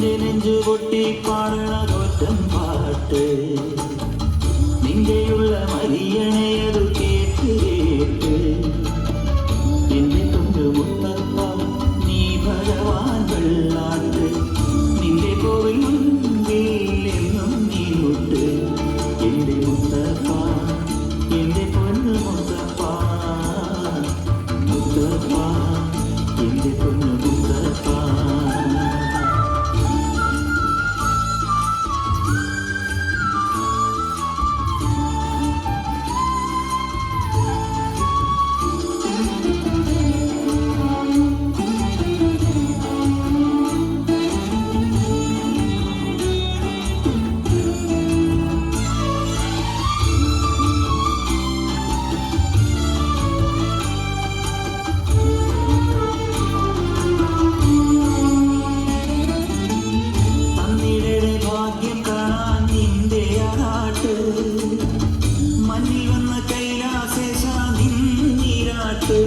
എന്റെ നെഞ്ചു പൊട്ടി പാടണ തോറ്റം പാട്ട് നിന്റെയുള്ള മരിയണയതു കേട്ട് കേട്ട് എന്റെ കുഞ്ഞുമുത്തപ്പ നീ ഭഗവാൻ വെള്ളാട്ട് നിന്റെ കോവിൽ മുൻപിൽ എന്നും നീ മുട്ട് എന്റെ മുത്തപ്പ എന്റെ പൊന്നു മുത്തപ്പ മുത്തപ്പ എന്റെ പൊന്നു മുത്തപ്പ. മഞ്ഞിൽ വന്ന കൈലാസേശ നിന്നിരാട്ട്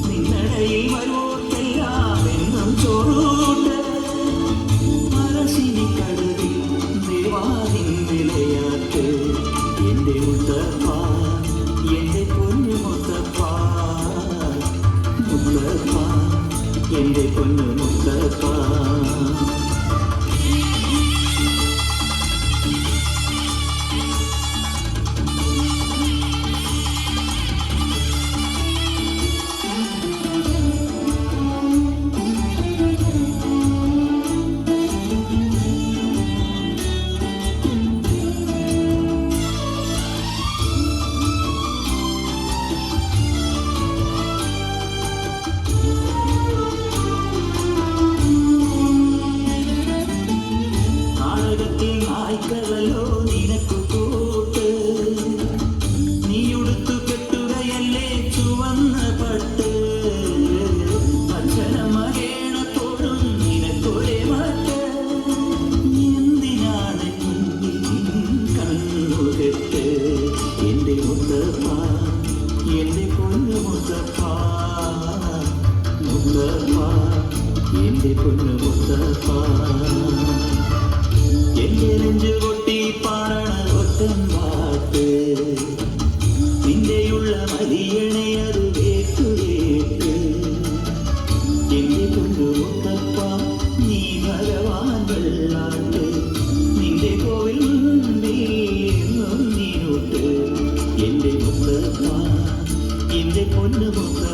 നിന്നടയിൽ വരുവോട്ടെല്ലാം എന്നും ചോറൂട്ട് മരശിനി കടവിൽ ദേവാദിൻ വിളയാട്ട് എന്റെ മുത്തപ്പ എന്റെ പൊന്നു മുത്തപ്പ മുത്തപ്പ എന്റെ പൊന്നു മുത്തപ്പ. ോ നിനക്കു കൂട്ട് നീയുടുത്തു കെട്ടുകയല്ലേ ചുവന്ന പട്ട് അച്ഛനമ്മേണത്തോടും നിനക്കൊരേ മട്ട് എന്തിനാണ് കണ്ണുകെട്ട് എന്റെ മുത്തപ്പ എന്റെ പൊന്നു മുത്തപ്പ മുത്തപ്പ എന്റെ പൊന്നു മുത്തപ്പ. എന്റെ നെഞ്ചു പൊട്ടി പാടണ ഒറ്റം പാട്ട് നിന്റെയുള്ള മരിയണയതു കേട്ടു കേട്ട് എന്റെ പൊന്നു മുത്തപ്പ നീ ഭഗവാൻ വെള്ളാട്ട് നിന്റെ കോവിൽ മുൻപിൽ എന്നും നീനോട്ട് എന്റെ മുത്തപ്പ എന്റെ പൊന്നു മുത്തപ്പ.